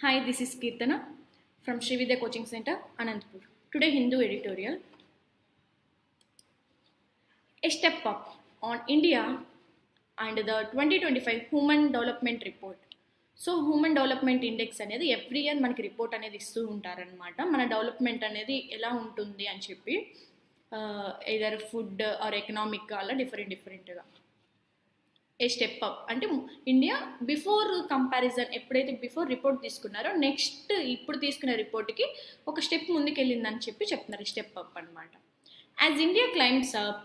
Hi, this is Kirtana from Srividya Coaching Center, Anantapur. Today, Hindu editorial. A step up on India and the 2025 Human Development Report. So human development index అనేది every year మనకి report అనేది ఇస్తూ ఉంటారనమాట. మన development అనేది ఎలా ఉంటుంది అని చెప్పి ఇదర్ ఫుడ్ ఆర్ ఎకనామిక్ అలా డిఫరెంట్గా. ఏ స్టెప్ అప్ అంటే ఇండియా బిఫోర్ కంపారిజన్ ఎప్పుడైతే బిఫోర్ రిపోర్ట్ తీసుకున్నారో నెక్స్ట్ ఇప్పుడు తీసుకున్న రిపోర్ట్కి ఒక స్టెప్ ముందుకెళ్ళిందని చెప్పి చెప్తున్నారు. స్టెప్ అప్ అనమాట. As India climbs up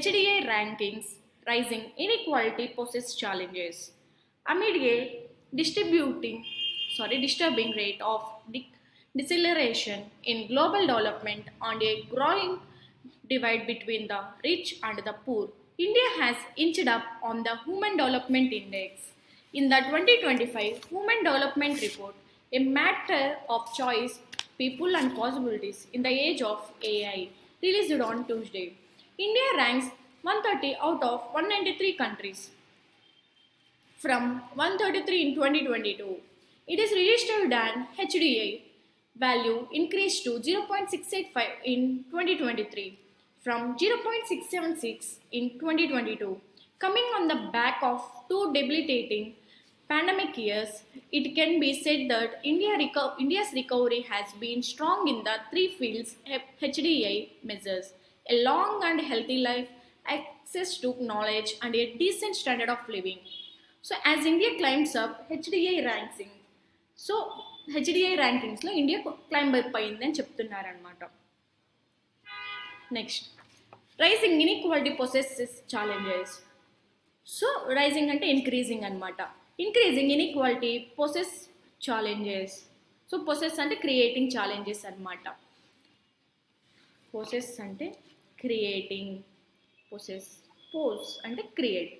HDA rankings, rising inequality poses challenges. Amid a disturbing rate of deceleration in global development and a growing divide between the rich and the poor, India has inched up on the Human Development Index. In the 2025 Human Development Report, a matter of choice, people and possibilities in the age of AI, released on Tuesday, India ranks 130 out of 193 countries from 133 in 2022. It is registered an HDA value increased to 0.685 in 2023 from 0.676 in 2022. Coming on the back of two debilitating pandemic years, it can be said that India's recovery has been strong in the three fields HDA measures: a long and healthy life, access to knowledge, and a decent standard of living. So, as India climbs up HDA ranking, so HDA rankings లో India climb అయిపోయింది అని చెప్తున్నారనమాట. Next, rising inequality possesses challenges. So rising అంటే increasing అనమాట. Increasing inequality poses challenges. So poses అంటే creating challenges అనమాట. Poses అంటే creating, pose అంటే క్రియేట్.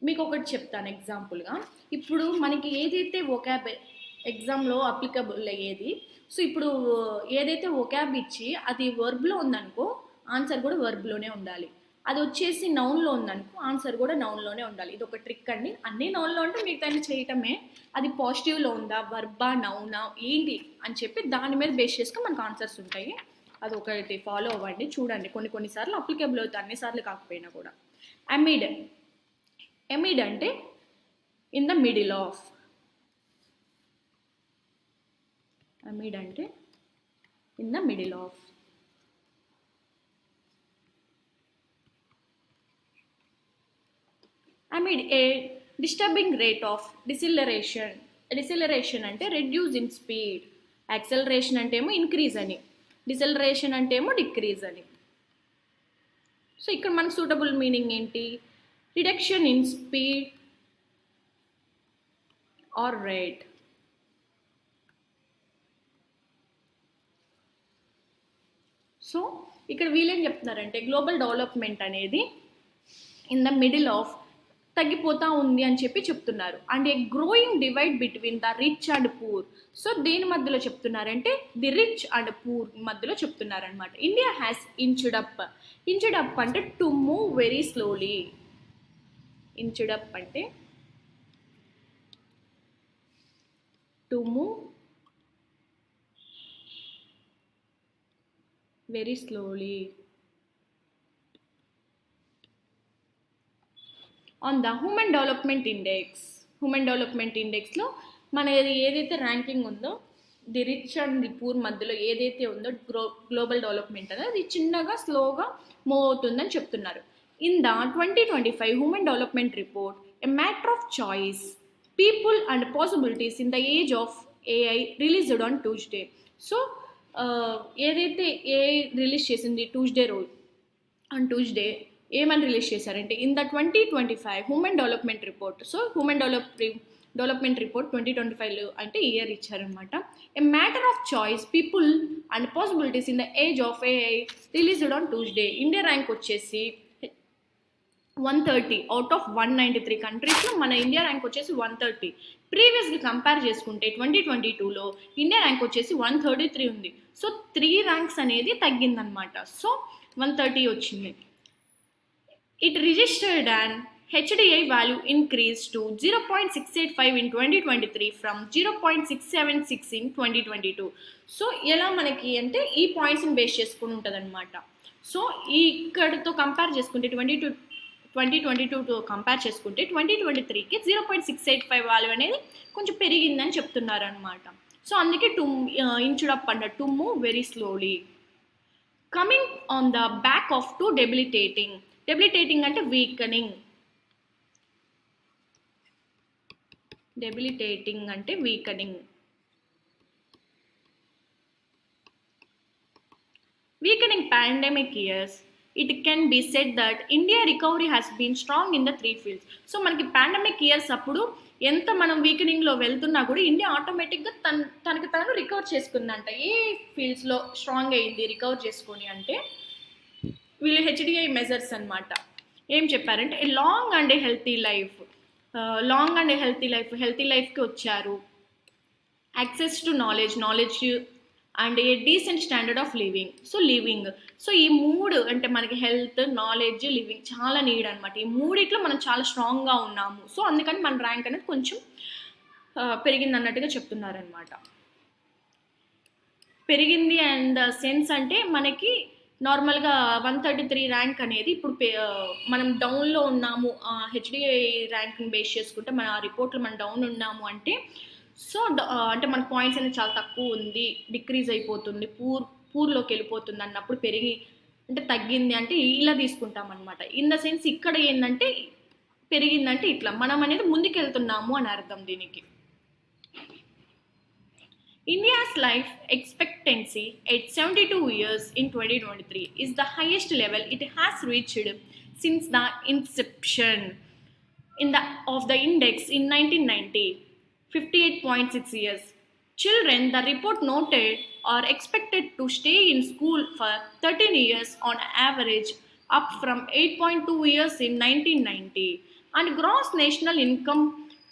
మీకు ఒకటి చెప్తాను ఎగ్జాంపుల్గా. ఇప్పుడు మనకి ఏదైతే ఒకాబ్ ఎగ్జామ్లో అప్లికబుల్ అయ్యేది, సో ఇప్పుడు ఏదైతే ఒకాబ్ ఇచ్చి అది వర్బ్లో ఉందనుకో ఆన్సర్ కూడా వర్బ్లోనే ఉండాలి. అది వచ్చేసి నౌన్లో ఉందనుకో ఆన్సర్ కూడా నౌన్లోనే ఉండాలి. ఇది ఒక ట్రిక్ అండి. అన్ని నౌన్లో ఉంటే మీకు దాన్ని చేయటమే. అది పాజిటివ్లో ఉందా, వర్బా, నౌనా ఏంటి అని చెప్పి దాని మీద బేస్ చేసుకుని మనకు ఆన్సర్స్ ఉంటాయి. అది ఒకటి ఫాలో అవ్వండి, చూడండి. కొన్నిసార్లు అప్లికేబుల్ అవుతాయి, అన్నిసార్లు కాకపోయినా కూడా. ఎమిడ్ అంటే in the middle of. Amid అంటే in the middle of. Amid a disturbing rate of deceleration. Deceleration అంటే reduce in speed. Acceleration అంటే ఏమో ఇంక్రీజ్ అని, డిసెలరేషన్ అంటే ఏమో డిక్రీజ్ అని. సో ఇక్కడ మనకు సూటబుల్ మీనింగ్ ఏంటి? Reduction in speed or rate. So ఇక్కడ వీళ్ళేం చెప్తున్నారంటే గ్లోబల్ డెవలప్మెంట్ అనేది ఇన్ ద మిడిల్ ఆఫ్ తగ్గిపోతూ ఉంది అని చెప్పి చెప్తున్నారు. And a growing divide between the rich and poor. So దేని మధ్యలో చెప్తున్నారంటే ది రిచ్ అండ్ పూర్ మధ్యలో చెప్తున్నారనమాట. India has inched up. Inched up అంటే to move very slowly. Inched up అంటే to move very slowly on the human development index. Human development ఇండెక్స్లో మన ఏదైతే ranking ఉందో the rich and the poor మధ్యలో ఏదైతే ఉందో గ్లోబల్ డెవలప్మెంట్ అనేది అది చిన్నగా స్లోగా మూవ్ అవుతుందని చెప్తున్నారు. In the 2025 human development report, a matter of choice, people and possibilities in the age of AI, released on Tuesday. So ఏదైతే AI రిలీజ్ చేసింది ట్యూస్డే ఏమని రిలీజ్ చేశారంటే in the 2025 human development report. So human development report 2025 అంటే year ఇచ్చారనమాట. A matter of choice, people and possibilities in the age of AI, released on Tuesday. India rank వచ్చేసి 130 out of 193 కంట్రీస్లో మన India rank వచ్చేసి 130. ప్రీవియస్గా compare చేసుకుంటే 2022లో India rank వచ్చేసి 133 ఉంది. సో 3 ర్యాంక్స్ అనేది తగ్గిందనమాట. సో 130 వచ్చింది. It registered an HDI value increased to 0.685 in 2023 from 0.676 in 2022. So ఎలా మనకి అంటే ఈ పాయింట్స్ని బేస్ చేసుకుని ఉంటుంది అనమాట. సో ఇక్కడతో కంపేర్ చేసుకుంటే 2022తో కంపేర్ చేసుకుంటే 2023కి 0.685 వాల్యూ అనేది కొంచెం పెరిగిందని చెప్తున్నారు అనమాట. సో అందుకే ఇంచుడ్ అప్ అన్న to move very slowly. Coming on the back off to debilitating అంటే వీకనింగ్. డెబిలిటేటింగ్ అంటే weakening. Weakening pandemic years, it can be said that India recovery has been strong in the 3 fields. So మనకి pandemic years అప్పుడు ఎంత మనం వీకెనింగ్లో వెళ్తున్నా కూడా India ఆటోమేటిక్గా తనకి తను రికవర్ చేసుకుందంట. ఏ ఫీల్డ్స్లో స్ట్రాంగ్ అయ్యింది రికవర్ చేసుకొని అంటే వీళ్ళు హెచ్డిఐ మెజర్స్ అనమాట. ఏం చెప్పారంటే లాంగ్ అండ్ హెల్తీ లైఫ్కి వచ్చారు. Access to knowledge and a decent standard of living. So ఈ 3 అంటే మనకి హెల్త్, నాలెడ్జ్, లివింగ్ చాలా నీడ్ అనమాట. ఈ 3 మనం చాలా స్ట్రాంగ్గా ఉన్నాము. సో అందుకని మన ర్యాంక్ అనేది కొంచెం పెరిగింది అన్నట్టుగా చెప్తున్నారనమాట. పెరిగింది అండ్ సెన్స్ అంటే మనకి నార్మల్గా 133 ర్యాంక్ అనేది ఇప్పుడు మనం డౌన్లో ఉన్నాము. హెచ్డిఐ ర్యాంక్ని బేస్ చేసుకుంటే మన రిపోర్ట్లో మనం డౌన్ ఉన్నాము అంటే సో అంటే మన పాయింట్స్ అనేది చాలా తక్కువ ఉంది, డిక్రీజ్ అయిపోతుంది, పూర్లోకి వెళ్ళిపోతుంది అన్నప్పుడు అంటే తగ్గింది అంటే ఇలా తీసుకుంటాం అనమాట. ఇన్ ద సెన్స్ ఇక్కడ ఏంటంటే పెరిగిందంటే ఇట్లా మనం అనేది ముందుకెళ్తున్నాము అని అర్థం దీనికి. India's life expectancy at 72 years in 2023 is the highest level it has reached since the inception of the index in 1990, 58.6 years. Children, the report noted, are expected to stay in school for 13 years on average, up from 8.2 years in 1990. And gross national income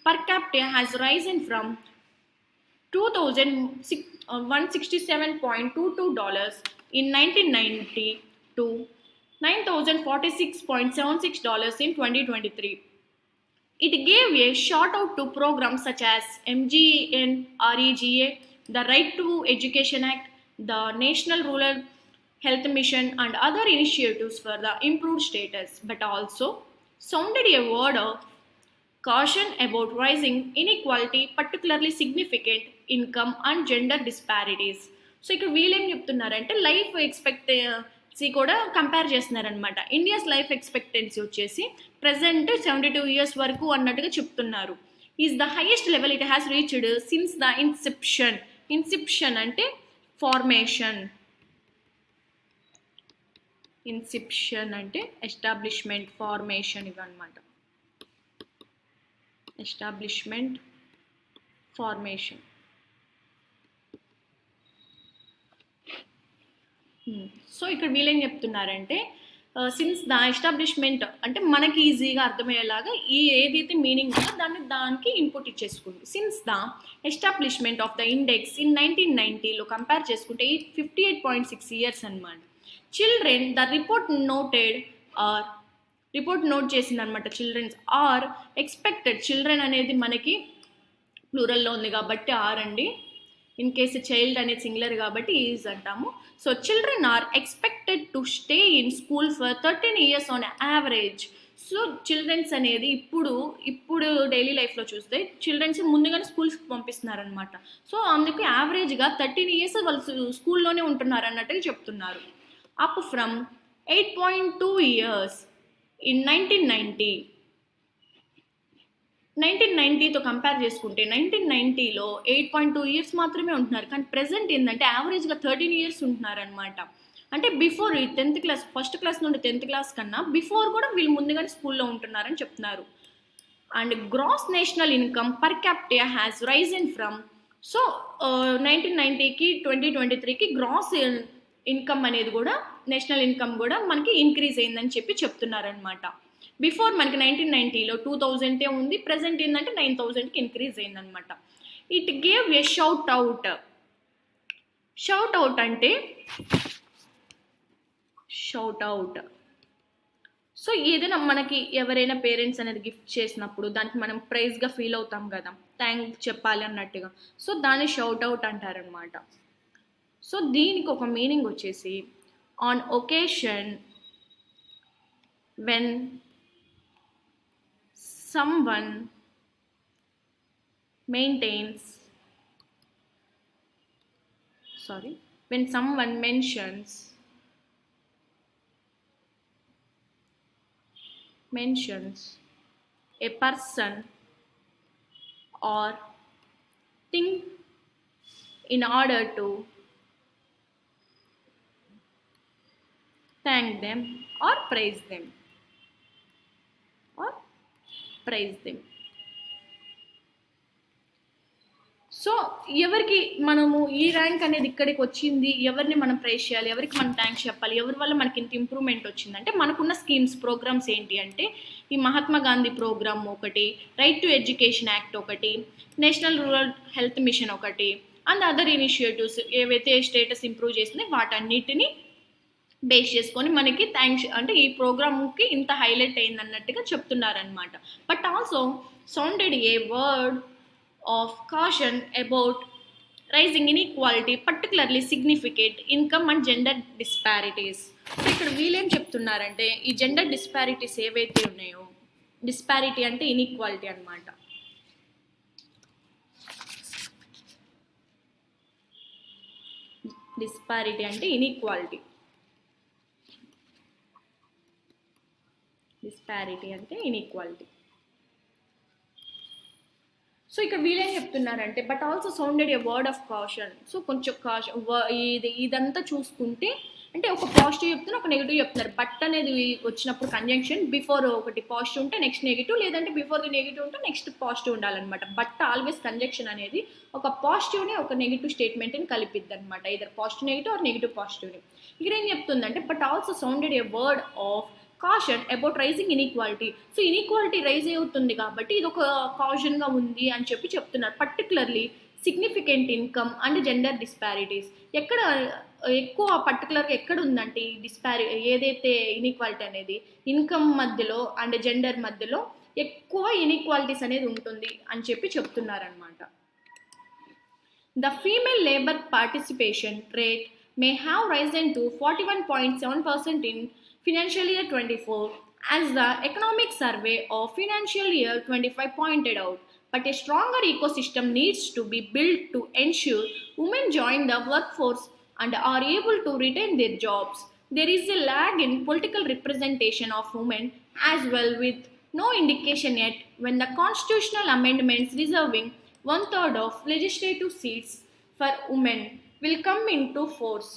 per capita has risen from $167.22 in 1990 to $9,046.76 in 2023. It gave a shout out to programs such as MGNREGA, the Right to Education Act, the National Rural Health Mission, and other initiatives for the improved status, but also sounded a word of caution about rising inequality, particularly significant income and gender disparities. So ఇక్కడ వీళ్ళేం చెప్తున్నారంటే life expectancy కూడా compare చేస్తున్నారనమాట. India's life expectancy వచ్చేసి present 72 years వరకు అన్నట్టుగా చెప్తున్నారు. Is the highest level it has reached since the Inception అంటే ఫార్మేషన్, ఇన్సెప్షన్ అంటే ఎస్టాబ్లిష్మెంట్, ఫార్మేషన్ ఇవన్నమాట. Establishment, formation. సో ఇక్కడ వీళ్ళేం చెప్తున్నారంటే సిన్స్ ద ఎస్టాబ్లిష్మెంట్ అంటే మనకి ఈజీగా అర్థమయ్యేలాగా ఏదైతే మీనింగ్ ఉందో దానికి ఇన్పుట్ ఇచ్చేసుకుంది. Since the establishment of the index in 1990లో కంపేర్ చేసుకుంటే 58.6 years అనమాట. చిల్డ్రన్ ద రిపోర్ట్ నోట్ చేసిందనమాట. చిల్డ్రన్స్ ఆర్ ఎక్స్పెక్టెడ్, చిల్డ్రన్ అనేది మనకి ప్లూరల్లో ఉంది కాబట్టి ఆర్ అండి, ఇన్ కేసు చైల్డ్ అనేది సింగులర్ కాబట్టి ఈజ్ అంటాము. So children are expected to stay in school for 13 years on average. So children's అనేది ఇప్పుడు డైలీ లైఫ్లో చూస్తే చిల్డ్రన్స్ ముందుగానే స్కూల్స్కి పంపిస్తున్నారనమాట. సో అందుకు యావరేజ్గా 13 years వాళ్ళు స్కూల్లోనే ఉంటున్నారు అన్నట్టుగా చెప్తున్నారు. అప్ ఫ్రమ్ 8.2 years in 1990తో కంపేర్ చేసుకుంటే 1990లో 8.2 years మాత్రమే ఉంటున్నారు. కానీ ప్రెసెంట్ ఏంటంటే యావరేజ్గా 13 years ఉంటున్నారనమాట. అంటే before 10th class, first class నుండి 10th క్లాస్ కన్నా బిఫోర్ కూడా వీళ్ళు ముందుగానే స్కూల్లో ఉంటున్నారని చెప్తున్నారు. And gross national income per capita has risen from 1990కి 2023కి గ్రాస్ ఇన్కమ్ అనేది కూడా, నేషనల్ ఇన్కమ్ కూడా మనకి ఇంక్రీజ్ అయిందని చెప్తున్నారనమాట. బిఫోర్ మనకి 1990లో 2000 ఉంది, ప్రెసెంట్ ఏంటంటే 9000కి ఇంక్రీజ్ అయిందనమాట. It gave a shout out అంటే సో ఏదైనా మనకి ఎవరైనా పేరెంట్స్ అనేది గిఫ్ట్ చేసినప్పుడు దానికి మనం ప్రైజ్గా ఫీల్ అవుతాం కదా, థ్యాంక్ చెప్పాలి అన్నట్టుగా. సో దాన్ని షౌట్ అవుట్ అంటారనమాట. సో దీనికి ఒక మీనింగ్ వచ్చేసి on occasion when someone maintains when someone mentions a person or thing in order to thank them or praise them or praise them. So ఎవరికి మనము ఈ ర్యాంక్ అనేది ఇక్కడికి వచ్చింది, ఎవరిని మనం ప్రైజ్ చేయాలి, ఎవరికి మనం థ్యాంక్స్ చెప్పాలి, ఎవరి వల్ల మనకి ఇంత ఇంప్రూవ్మెంట్ వచ్చిందంటే మనకున్న స్కీమ్స్ ప్రోగ్రామ్స్ ఏంటి అంటే ఈ మహాత్మా గాంధీ ప్రోగ్రామ్ ఒకటి, రైట్ టు ఎడ్యుకేషన్ యాక్ట్ ఒకటి, నేషనల్ రూరల్ హెల్త్ మిషన్ ఒకటి, అండ్ అదర్ ఇనిషియేటివ్స్ ఏవైతే స్టేటస్ ఇంప్రూవ్ చేసింది వాటన్నిటిని బేస్ చేసుకొని మనకి థ్యాంక్స్ అంటే ఈ ప్రోగ్రామ్కి ఇంత హైలైట్ అయింది అన్నట్టుగా చెప్తున్నారనమాట. But also sounded a word of caution about rising inequality, particularly significant income and gender disparities. So ఇక్కడ వీళ్ళేం చెప్తున్నారంటే ఈ జెండర్ డిస్పారిటీస్ ఏవైతే ఉన్నాయో, డిస్పారిటీ అంటే ఇన్ఈక్వాలిటీ అనమాట. డిస్పారిటీ అంటే ఇన్ఈక్వాలిటీ, డిస్పారిటీ అంటే ఇన్ఈక్వాలిటీ. సో ఇక్కడ వీళ్ళేం చెప్తున్నారంటే but also sounded a word of caution. So కొంచెం కాషన్ ఇదంతా చూసుకుంటే అంటే ఒక పాజిటివ్ చెప్తున్నారు, ఒక నెగిటివ్ చెప్తున్నారు. బట్ అనేది వచ్చినప్పుడు కంజంక్షన్ బిఫోర్ ఒకటి పాజిటివ్ ఉంటే నెక్స్ట్ నెగిటివ్, లేదంటే బిఫోర్ ది నెగిటివ్ ఉంటే నెక్స్ట్ పాజిటివ్ ఉండాలన్నమాట. బట్ ఆల్వేస్ కంజంక్షన్ అనేది ఒక పాజిటివ్ని ఒక నెగిటివ్ స్టేట్మెంట్ని కలిపిద్ది అనమాట, either positive negative or negative పాజిటివ్ని. ఇక్కడ ఏం చెప్తుందంటే but also sounded a word of caution about rising inequality. So inequality rise అవుతుంది కాబట్టి ఇది ఒక కాషన్గా ఉంది అని చెప్తున్నారు. Particularly significant income and gender disparities. ఎక్కడ ఎక్కువ పర్టికులర్గా ఎక్కడ ఉందంటే ఈ ఏదైతే ఇన్ఈక్వాలిటీ అనేది ఇన్కమ్ మధ్యలో అండ్ జెండర్ మధ్యలో ఎక్కువ ఇన్ఈక్వాలిటీస్ అనేది ఉంటుంది అని చెప్తున్నారనమాట. The female labour participation rate may have risen to 41.7% in financial year 24 as the economic survey of financial year 25 pointed out, but a stronger ecosystem needs to be built to ensure women join the workforce and are able to retain their jobs. There is a lag in political representation of women as well, with no indication yet when the constitutional amendments reserving 1/3 of legislative seats for women will come into force.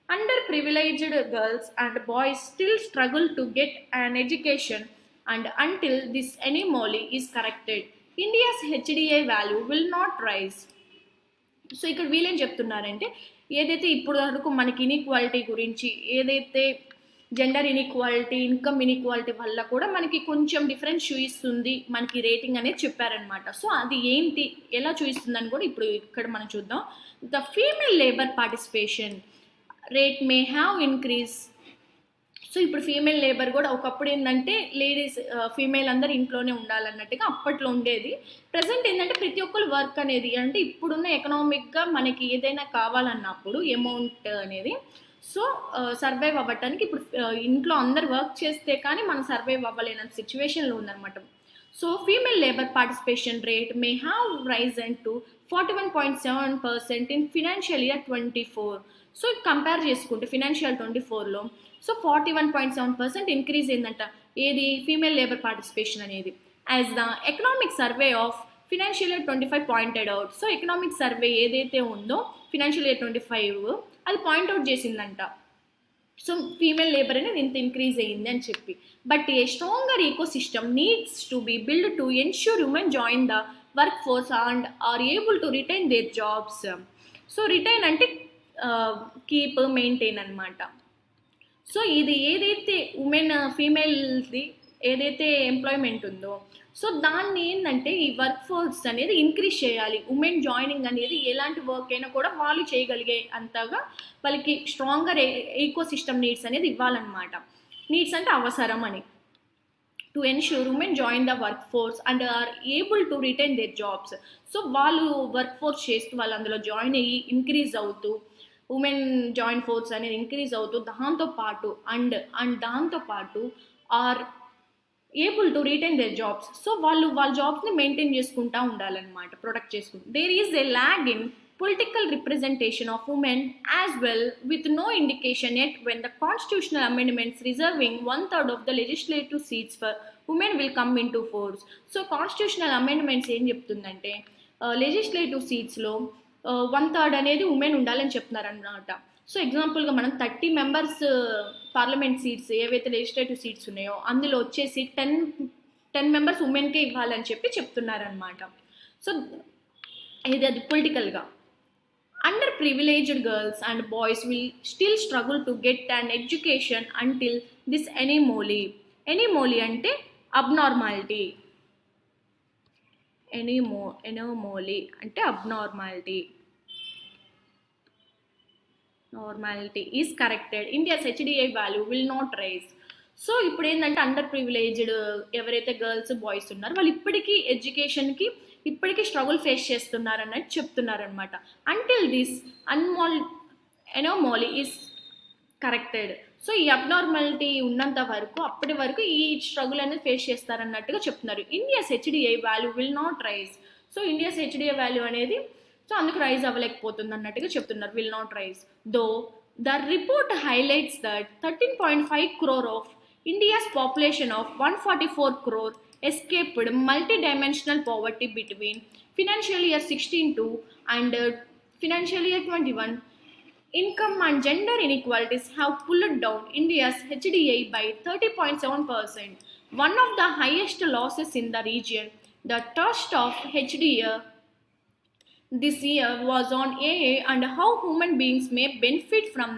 Underprivileged girls and boys still struggle to get an education, and until this anomaly is corrected, India's HDI value will not rise. So ఇక్కడ వీళ్ళేం చెప్తున్నారంటే ఏదైతే ఇప్పుడు వరకు మనకి inequality గురించి, ఏదైతే gender inequality, income inequality వల్ల కూడా మనకి కొంచెం డిఫరెన్స్ చూపిస్తుంది మనకి రేటింగ్ అనేది చెప్పారనమాట. సో అది ఏంటి, ఎలా చూపిస్తుందని కూడా ఇప్పుడు ఇక్కడ మనం చూద్దాం. The female labour participation rate may have increase. So ఇప్పుడు ఫీమేల్ లేబర్ కూడా ఒకప్పుడు ఏంటంటే లేడీస్ ఫీమేల్ అందరు ఇంట్లోనే ఉండాలన్నట్టుగా అప్పట్లో ఉండేది. ప్రజెంట్ ఏంటంటే ప్రతి ఒక్కరు వర్క్ అనేది అంటే ఇప్పుడున్న ఎకనామిక్గా మనకి ఏదైనా కావాలన్నప్పుడు అమౌంట్ అనేది సో సర్వైవ్ అవ్వటానికి ఇప్పుడు ఇంట్లో అందరు వర్క్ చేస్తే కానీ మనం సర్వైవ్ అవ్వలేనంత సిచ్యువేషన్లో ఉందన్నమాట. So female labour participation rate may have Ryzen to 41.7% in financial year 24. So compare చేసుకుంటే ఫినాన్షియల్ 24లో సో 41.7% ఇంక్రీజ్ అయిందంట ఏది ఫీమేల్ లేబర్ పార్టిసిపేషన్ అనేది. As the economic survey of financial year 25 pointed out. So economic survey ఏదైతే ఉందో financial year 25 అది point out చేసిందంట. So female labour అనేది ఇంత ఇంక్రీజ్ అయ్యింది అని చెప్పి. But a stronger ecosystem needs to be build to ensure women join the work force and are able to retain their jobs. So retain అంటే keep, maintain అనమాట. So ఇది ఏదైతే women ఫీమేల్ది ఏదైతే ఎంప్లాయ్మెంట్ ఉందో సో దాన్ని ఏంటంటే ఈ వర్క్ ఫోర్స్ అనేది ఇంక్రీజ్ చేయాలి. ఉమెన్ జాయినింగ్ అనేది ఎలాంటి వర్క్ అయినా కూడా వాళ్ళు చేయగలిగే అంతగా వాళ్ళకి స్ట్రాంగర్ ఈకో సిస్టమ్ నీడ్స్ అనేది ఇవ్వాలన్నమాట. నీడ్స్ అంటే అవసరం అని. to ensure women join the workforce and are able to retain their jobs. So వాళ్ళు వర్క్ ఫోర్స్ చేస్తూ వాళ్ళు అందులో జాయిన్ అయ్యి ఇంక్రీజ్ అవుతూ ఉమెన్ జాయిన్ ఫోర్స్ అనేది ఇంక్రీజ్ అవుతూ దాంతోపాటు దాంతోపాటు are able to retain their jobs. So వాళ్ళ జాబ్స్ని మెయింటైన్ చేసుకుంటూ ఉండాలన్నమాట, ప్రొటెక్ట్ చేసుకుంటూ. There is a lag in political representation of women as well, with no indication yet when the constitutional amendments reserving 1/3 of the legislative seats for women will come into force. So constitutional amendments ఏం చెప్తుందంటే legislative సీట్స్లో 1/3 అనేది women ఉండాలని చెప్తున్నారు అన్నమాట. So ఎగ్జాంపుల్గా మనం 30 members parliament seats ఏవైతే legislative seats ఉన్నాయో అందులో వచ్చేసి 10 మెంబర్స్ ఉమెన్కే ఇవ్వాలని చెప్తున్నారనమాట. సో ఇది అది పొలిటికల్గా. Underprivileged girls and boys will still struggle to get an education until this anomaly అంటే abnormality. Anomaly అంటే abnormality is corrected. India's HDI value will not rise. So ఇప్పుడు ఏంటంటే అండర్ ప్రివిలేజ్డ్ ఎవరైతే గర్ల్స్ బాయ్స్ ఉన్నారో వాళ్ళు ఎడ్యుకేషన్కి ఇప్పటికీ స్ట్రగుల్ ఫేస్ చేస్తున్నారన్నట్టు చెప్తున్నారనమాట. Until this anomaly is corrected. So ఈ అబ్నార్మాలిటీ ఉన్నంత వరకు అప్పటి వరకు ఈ స్ట్రగుల్ అనేది ఫేస్ చేస్తారన్నట్టుగా చెప్తున్నారు. India's HDI value will not rise. So India's HDI value అనేది సో అందుకు రైజ్ అవ్వలేకపోతుంది అన్నట్టుగా చెప్తున్నారు, will not rise. Though the report highlights that 13.5 crore of India's population of 144 crore escaped multi-dimensional poverty between financial year 16 and financial year 21. Income and gender inequalities have pulled down India's HDI by 30.7%, one of the highest losses in the region. The thrust of HDI this year was on AA and how human beings may benefit from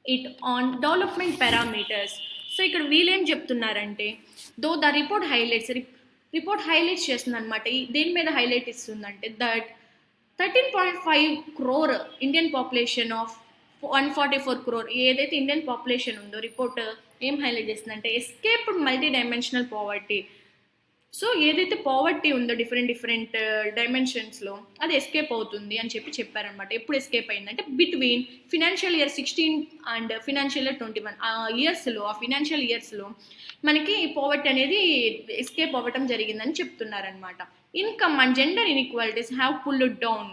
it on development parameters. So ఇక్కడ వీళ్ళేం చెప్తున్నారంటే దో the report highlights చేస్తుంది అనమాట. దేని మీద highlight ఇస్తుందంటే that 13.5 crore Indian population of 144 crore ఏదైతే Indian population ఉందో రిపోర్ట్ ఏం హైలైట్ చేస్తుందంటే escaped multi dimensional poverty. So ఏదైతే పావర్టీ ఉందో డిఫరెంట్ డైమెన్షన్స్లో అది ఎస్కేప్ అవుతుంది అని చెప్పారనమాట. ఎప్పుడు ఎస్కేప్ అయిందంటే between financial year 16 and financial year 21 ఆ ఫినాన్షియల్ ఇయర్స్లో మనకి పావర్టీ అనేది ఎస్కేప్ అవ్వటం జరిగిందని చెప్తున్నారనమాట. Income and gender inequalities have pulled down.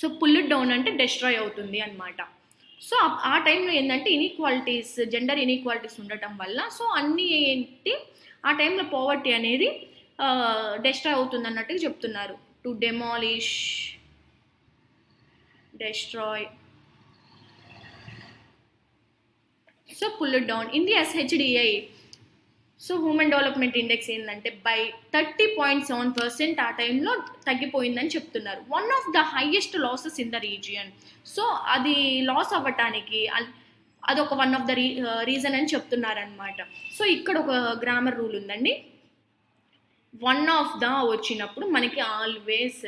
So pulled down అంటే డిస్ట్రాయ్ అవుతుంది అనమాట. సో ఆ టైంలో ఏంటంటే జెండర్ ఇన్ఈక్వాలిటీస్ ఉండటం వల్ల సో అన్నీ ఏంటి ఆ టైంలో పావర్టీ అనేది డిస్ట్రాయ్ అవుతుంది అన్నట్టుగా చెప్తున్నారు. To destroy. So pull down India's HDI so human development index ఏంటంటే బై 30.7% ఆ టైంలో తగ్గిపోయిందని చెప్తున్నారు. One of the highest losses in the region. So అది లాస్ అవ్వటానికి అదొక వన్ ఆఫ్ ద రీజన్ అని చెప్తున్నారనమాట. సో ఇక్కడ ఒక గ్రామర్ రూల్ ఉందండి. వన్ ఆఫ్ ద వచ్చినప్పుడు మనకి ఆల్వేస్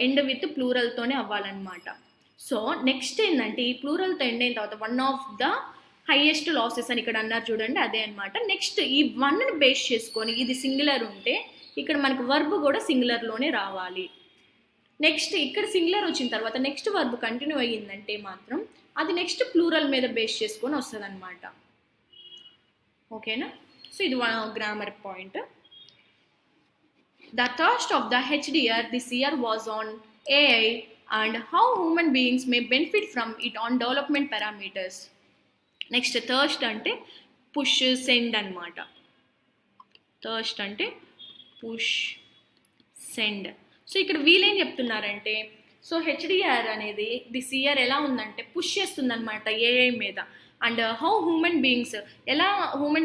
ఎండ్ విత్ ప్లూరల్తోనే అవ్వాలన్నమాట. సో నెక్స్ట్ ఏంటంటే ఈ ప్లూరల్తో ఎండ్ అయిన తర్వాత one of the highest losses అని ఇక్కడ అన్నారు చూడండి, అదే అనమాట. నెక్స్ట్ ఈ వన్ని బేస్ చేసుకొని ఇది సింగులర్ ఉంటే ఇక్కడ మనకు వర్బ్ కూడా సింగులర్లోనే రావాలి. నెక్స్ట్ ఇక్కడ సింగులర్ వచ్చిన తర్వాత నెక్స్ట్ వర్బ్ కంటిన్యూ అయ్యిందంటే మాత్రం అది నెక్స్ట్ ప్లూరల్ మీద బేస్ చేసుకొని వస్తుంది అనమాట. ఓకేనా? సో ఇది grammar point. The thirst of the HDR this year was on AI and how human beings May benefit from it on development parameters. Next thirst అంటే push send అనమాట. Thirst అంటే push send. So ఇక్కడ వీళ్ళేం చెప్తున్నారంటే so HDR అనేది this year ఎలా ఉందంటే push చేస్తుంది అనమాట ఏఐ మీద. అండ్ హౌ హ్యూమన్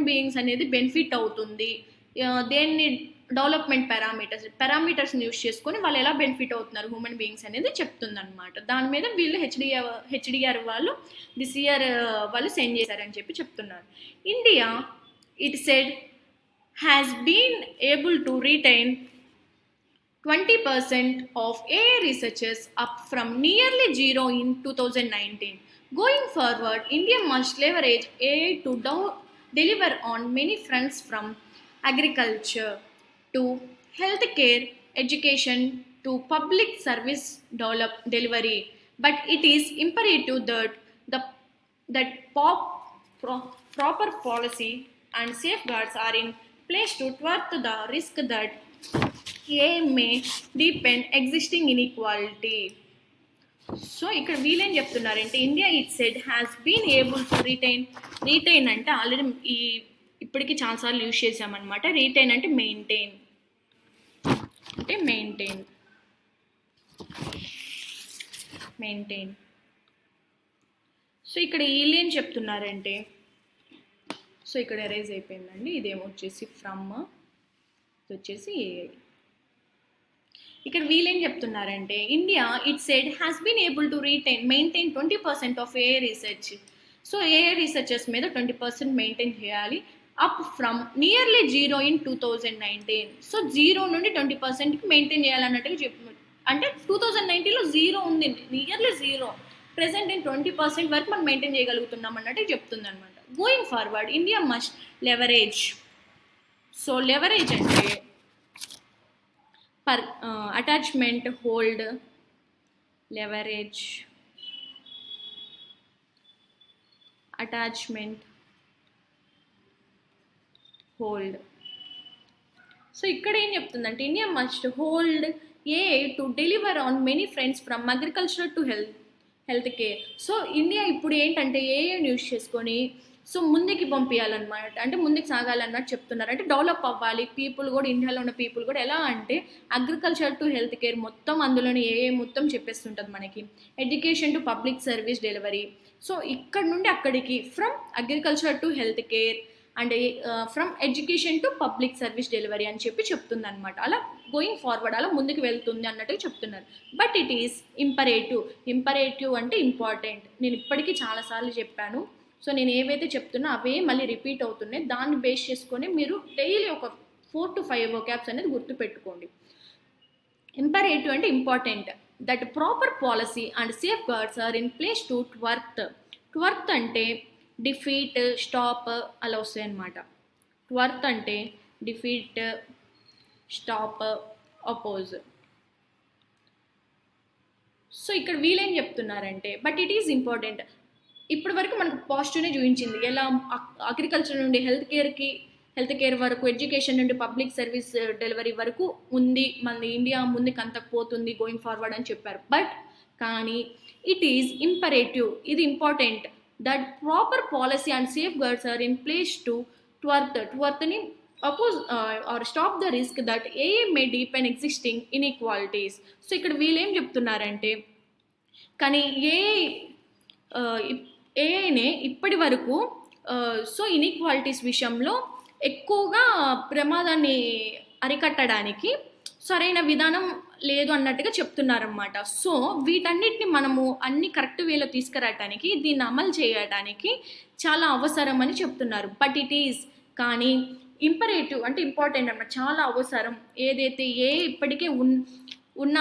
బీయింగ్స్ అనేది బెనిఫిట్ అవుతుంది, దేన్ని డెవలప్మెంట్ పారామీటర్స్ని యూస్ చేసుకొని వాళ్ళు ఎలా బెనిఫిట్ అవుతున్నారు హ్యూమన్ బీయింగ్స్ అనేది చెప్తుంది అనమాట. దాని మీద వీళ్ళు హెచ్డిఆర్ వాళ్ళు దిస్ ఇయర్ వాళ్ళు సెండ్ చేశారని చెప్తున్నారు. India it said has been able to retain 20% of AI researchers, up from nearly zero in 2019. Going forward, India must leverage AI to deliver on many fronts, from agriculture to healthcare, education to public service delivery. But it is imperative that the that proper policy and safeguards are in place to thwart the risk that A may deepen existing inequality. So ఇక్కడ వీళ్ళేం చెప్తున్నారంటే India it said has been able to retain అంటే already ఇప్పటికీ చాలాసార్లు use చేసామన్నమాట. Retain అంటే maintain so ఇక్కడ వీళ్ళు ఏం చెప్తున్నారంటే, సో ఇక్కడ ఎరేజ్ అయిపోయిందండి, ఇదేమో వచ్చేసి ఫ్రమ్, ఇది వచ్చేసి ఏఐ. ఇక్కడ వీళ్ళేం చెప్తున్నారంటే India it said has been able to maintain 20% of AI research. So AI researches మీద 20% మెయింటైన్ చేయాలి, అప్ ఫ్రమ్ నియర్లీ 0 in 2019. సో 0 నుండి 20%కి మెయింటైన్ చేయాలన్నట్టుగా అంటే 2019లో 0 ఉంది, నియర్లీ 0, ప్రెసెంట్ ఇన్ 20% వరకు మనం మెయింటైన్ చేయగలుగుతున్నాం అన్నట్టు చెప్తుంది అనమాట. Going forward India must leverage. So leverage అంటే attachment, hold, leverage, attachment, hold. So ఇక్కడ ఏం చెప్తుందంటే India must hold AI to deliver on many fronts from agriculture to health care. So India ఇప్పుడు ఏంటంటే ఏఐని యూజ్ చేసుకొని సో ముందుకి పంపించాలన్నమాట, అంటే ముందుకు సాగాలన్నట్టు చెప్తున్నారు. అంటే డెవలప్ అవ్వాలి పీపుల్ కూడా, ఇండియాలో ఉన్న పీపుల్ కూడా. ఎలా అంటే అగ్రికల్చర్ టు హెల్త్ కేర్ మొత్తం అందులోనే ఏఐ మొత్తం చెప్పేస్తుంటుంది మనకి. Education to public service delivery. So ఇక్కడ నుండి అక్కడికి from agriculture to health care and from education to public service delivery అని చెప్తుంది అనమాట. అలా గోయింగ్ ఫార్వర్డ్ అలా ముందుకు వెళ్తుంది అన్నట్టుగా చెప్తున్నారు. బట్ ఇట్ ఈస్ ఇంపరేటివ్ అంటే ఇంపార్టెంట్. నేను ఇప్పటికీ చాలాసార్లు చెప్పాను. సో నేను ఏవైతే చెప్తున్నా అవే మళ్ళీ రిపీట్ అవుతున్నాయి. దాన్ని బేస్ చేసుకొని మీరు డైలీ ఒక 4 to 5 vocabs అనేది గుర్తుపెట్టుకోండి. ఇంపరేటివ్ అంటే important. That proper policy and safeguards are in place to thwart అంటే డిఫీట్, స్టాప్ అలా వస్తాయి అన్నమాట. ట్వర్త్ అంటే డిఫీట్, స్టాప్, అపోజ్. సో ఇక్కడ వీళ్ళేం చెప్తున్నారంటే బట్ ఇట్ ఈజ్ ఇంపార్టెంట్. ఇప్పటి వరకు మనకు పాజిటివ్నే చూపించింది. ఎలా అగ్రికల్చర్ నుండి హెల్త్ కేర్ వరకు, ఎడ్యుకేషన్ నుండి పబ్లిక్ సర్వీస్ డెలివరీ వరకు ఉంది, మన ఇండియా ముందుకు అంతకు పోతుంది గోయింగ్ ఫార్వర్డ్ అని చెప్పారు. బట్ కానీ ఇట్ ఈజ్ ఇంపరేటివ్, ఇది important, that proper policy and safeguards are in place to ట్వర్త్ని oppose or stop the risk that AI may deepen existing inequalities. So ఇక్కడ వీళ్ళేం చెప్తున్నారంటే కానీ ఏఐనే ఇప్పటి వరకు సో ఇన్ఈక్వాలిటీస్ విషయంలో ఎక్కువగా ప్రమాదాన్ని అరికట్టడానికి సరైన విధానం లేదు అన్నట్టుగా చెప్తున్నారన్నమాట. సో వీటన్నిటిని మనము అన్ని కరెక్ట్ వేలో తీసుకురావడానికి, దీన్ని అమలు చేయడానికి చాలా అవసరం అని చెప్తున్నారు. బట్ ఇట్ ఈజ్ కానీ ఇంపరేటివ్ అంటే ఇంపార్టెంట్ అన్నమాట, చాలా అవసరం. ఏదైతే ఇప్పటికే ఉన్న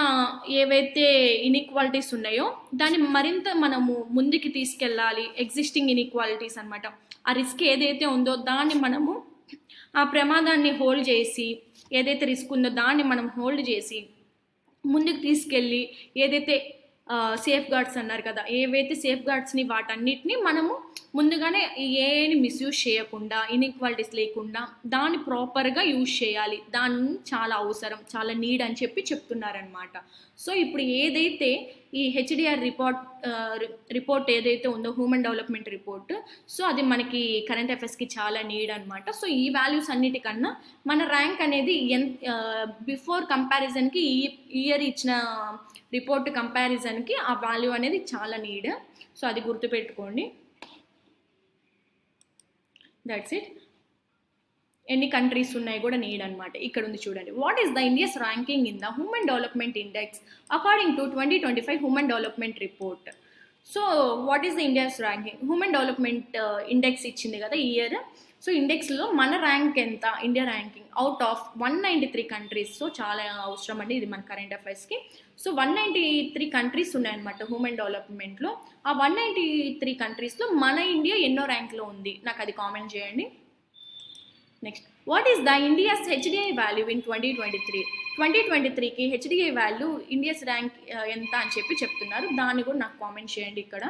ఏవైతే ఇన్ఈక్వాలిటీస్ ఉన్నాయో దాన్ని మరింత మనము ముందుకి తీసుకెళ్ళాలి. ఎగ్జిస్టింగ్ ఇన్ఈక్వాలిటీస్ అనమాట. ఆ రిస్క్ ఏదైతే ఉందో దాన్ని మనము ఆ ప్రమాదాన్ని హోల్డ్ చేసి, ఏదైతే రిస్క్ ఉందో దాన్ని మనం హోల్డ్ చేసి ముందుకు తీసుకెళ్ళి, ఏదైతే సేఫ్ గార్డ్స్ అన్నారు కదా, ఏవైతే సేఫ్ గార్డ్స్ని వాటన్నిటిని మనము ముందుగానే ఏఐని మిస్యూజ్ చేయకుండా, ఇన్ఈక్వాలిటీస్ లేకుండా దాన్ని ప్రాపర్గా యూజ్ చేయాలి. దాన్ని చాలా అవసరం, చాలా నీడ్ అని చెప్తున్నారనమాట. సో ఇప్పుడు ఏదైతే ఈ హెచ్డిఆర్ రిపోర్ట్ ఏదైతే ఉందో, హ్యూమన్ డెవలప్మెంట్ రిపోర్ట్, సో అది మనకి కరెంట్ అఫైర్స్కి చాలా నీడ్ అనమాట. సో ఈ వాల్యూస్ అన్నిటికన్నా మన ర్యాంక్ అనేది బిఫోర్ కంపారిజన్కి ఈ ఇయర్ ఇచ్చిన రిపోర్ట్ కంపారిజన్కి ఆ వాల్యూ అనేది చాలా నీడ్. సో అది గుర్తుపెట్టుకోండి. That's it. ఎన్ని కంట్రీస్ ఉన్నాయి కూడా నీడ్ అనమాట. ఇక్కడ ఉంది చూడండి. What is the India's ranking in the human development index according to 2025 human development report. So what is the India's ranking? Human development index ఇచ్చింది కదా ఈ ఇయర్. సో ఇండెక్స్లో మన ర్యాంక్ ఎంత? India ranking out of 193 countries. So చాలా అవసరం అండి ఇది మన కరెంట్ అఫైర్స్కి. సో 193 కంట్రీస్ ఉన్నాయన్నమాట హ్యూమన్ డెవలప్మెంట్లో. ఆ 193 కంట్రీస్లో మన ఇండియా ఎన్నో ర్యాంక్లో ఉంది? నాకు అది కామెంట్ చేయండి. Next what is the India's HDI value in 2023? 2023కి హెచ్డిఐ వాల్యూ ఇండియాస్ ర్యాంక్ ఎంత అని చెప్పి చెప్తున్నారు. దాన్ని కూడా నాకు కామెంట్ చేయండి ఇక్కడ.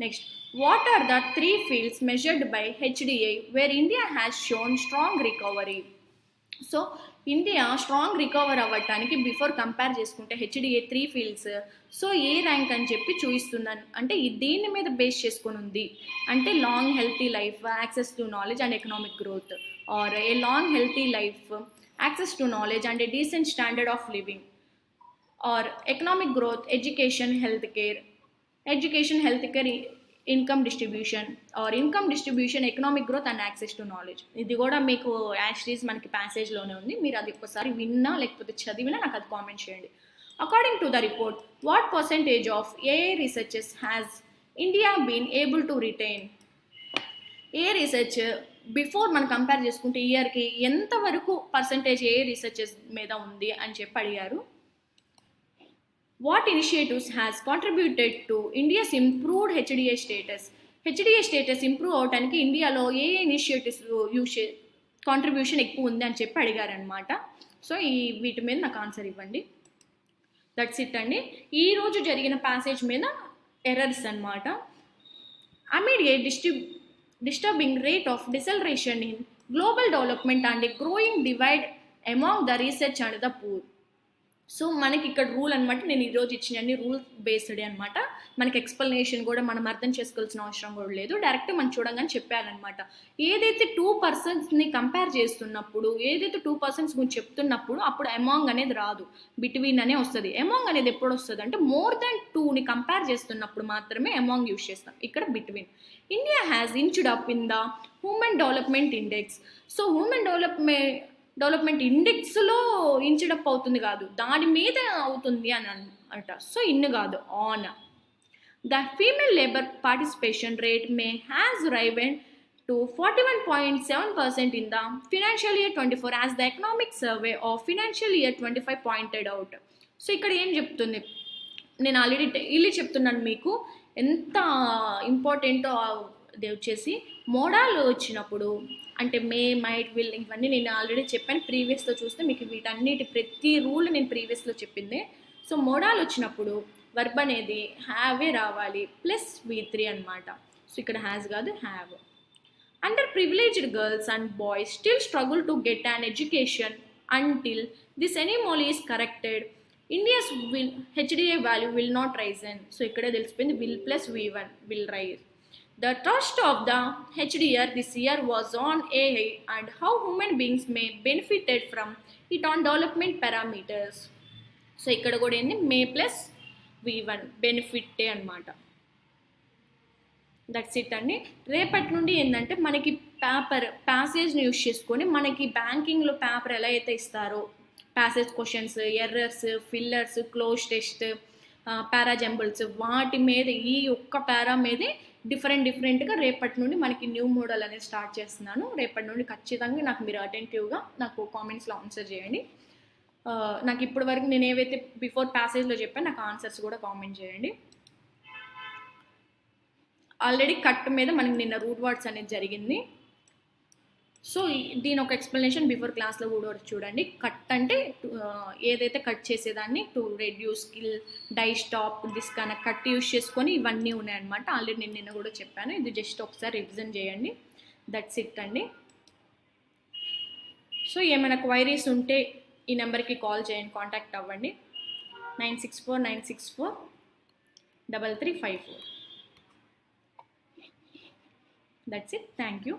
Next, what are the 3 fields measured by HDI where India has shown strong recovery? So India strong recover అవ్వటానికి బిఫోర్ కంపేర్ చేసుకుంటే HDA 3 fields, so a rank అని చెప్పి చూపిస్తుందని, అంటే దీని మీద బేస్ చేసుకొని ఉంది అంటే long healthy life, access to knowledge and economic growth, or a long healthy life, access to knowledge and a decent standard of living, or economic growth, education, health care, income distribution, or income distribution, economic growth and access to knowledge. ఇది కూడా మీకు actuals మనకి ప్యాసేజ్లోనే ఉంది, మీరు అది ఒక్కసారి విన్నా లేకపోతే చదివినా నాకు అది కామెంట్ చేయండి. According to the report, what percentage of AI researches has India been able to retain? A research before మనం కంపేర్ చేసుకుంటే ఇయర్కి ఎంతవరకు పర్సెంటేజ్ ఏ రీసెర్చెస్ మీద ఉంది అని చెప్పి అడిగారు. What initiatives has contributed to India's improved HDA status? HDA status improve అవడానికి ఇండియాలో ఏ ఇనిషియేటివ్స్ కాంట్రిబ్యూషన్ ఎక్కువ ఉంది అని చెప్పి అడిగారనమాట. సో వీటి మీద నాకు ఆన్సర్ ఇవ్వండి. దట్స్ ఇట్ అండి. ఈరోజు జరిగిన ప్యాసేజ్ మీద ఎర్రర్స్ అనమాట. Amid a disturbing rate of deceleration in global development and a growing divide among the research and the poor. So మనకి ఇక్కడ రూల్ అనమాట, నేను ఈరోజు ఇచ్చిన అన్ని రూల్ బేస్డే అనమాట. మనకి ఎక్స్ప్లెనేషన్ కూడా మనం అర్థం చేసుకోవాల్సిన అవసరం కూడా లేదు, డైరెక్ట్ మనం చూడంగానే చెప్పారనమాట. ఏదైతే 2 personsని కంపేర్ చేస్తున్నప్పుడు, ఏదైతే 2 persons గురించి చెప్తున్నప్పుడు అప్పుడు అమాంగ్ అనేది రాదు, బిట్వీన్ అనే వస్తుంది. అమాంగ్ అనేది ఎప్పుడు వస్తుంది అంటే మోర్ దెన్ 2ని కంపేర్ చేస్తున్నప్పుడు మాత్రమే అమాంగ్ యూజ్ చేస్తాం, ఇక్కడ between. India has inched up in the human development index. So human development ఇండెక్స్లో ఇంచడప్ అవుతుంది కాదు, దాని మీద అవుతుంది అని అంట. సో ఇన్ కాదు, on. The female labour participation rate may has risen to 41.7% in the financial year 24 as the economic survey of financial year 25 pointed out. So ఇక్కడ ఏం చెప్తుంది, నేను ఆల్రెడీ డైలీ చెప్తున్నాను మీకు ఎంత ఇంపార్టెంటో. అది వచ్చేసి మోడాల్ వచ్చినప్పుడు అంటే మే, మైట్, విల్, ఇవన్నీ నేను ఆల్రెడీ చెప్పాను. ప్రీవియస్లో చూస్తే మీకు వీటన్నిటి ప్రతి రూల్ నేను ప్రీవియస్లో చెప్పింది. సో మోడాల్ వచ్చినప్పుడు వర్బ్ అనేది హ్యావే రావాలి ప్లస్ V3 అనమాట. సో ఇక్కడ హ్యాస్ కాదు, have. Underprivileged girls and boys still struggle to get an education until this anomaly is corrected. India's HDA value will not rise and. So ఇక్కడే తెలిసిపోయింది, will plus V1 will rise. The thrust of the HDR this year was on AI and how human beings may benefited from it on development parameters. So ikkada kuda endi may plus V1 benefit అనమాట. That's it అండి. రేపటి నుండి ఏంటంటే మనకి ప్యాసేజ్ని use చేసుకొని మనకి బ్యాంకింగ్లో paper ఎలా అయితే ఇస్తారో passage questions, errors, fillers, cloze test, parajumbles, వాటి మీద ఈ ఒక్క పారా మీదే డిఫరెంట్గా రేపటి నుండి మనకి న్యూ మోడల్ అనేది స్టార్ట్ చేస్తున్నాను. రేపటి నుండి ఖచ్చితంగా నాకు మీరు అటెంటివ్గా నాకు కామెంట్స్లో ఆన్సర్ చేయండి. నాకు ఇప్పటి వరకు నేను ఏవైతే బిఫోర్ ప్యాసేజ్లో చెప్పాను నాకు ఆన్సర్స్ కూడా కామెంట్ చేయండి. ఆల్రెడీ కట్ మీద మనకి నిన్న రూట్ వర్డ్స్ అనేది జరిగింది. సో దీని ఒక ఎక్స్ప్లెనేషన్ బిఫోర్ క్లాస్లో కూడా చూడండి. కట్ అంటే ఏదైతే కట్ చేసేదాన్ని to reduce, kill, die, stop, disconnect, cut use చేసుకొని ఇవన్నీ ఉన్నాయన్నమాట. ఆల్రెడీ నేను నిన్న కూడా చెప్పాను, ఇది జస్ట్ ఒకసారి రివిజన్ చేయండి. దట్స్ ఇట్ అండి. సో ఏమైనా క్వైరీస్ ఉంటే ఈ నెంబర్కి కాల్ చేయండి, కాంటాక్ట్ అవ్వండి. 9649643354. That's it. Thank you.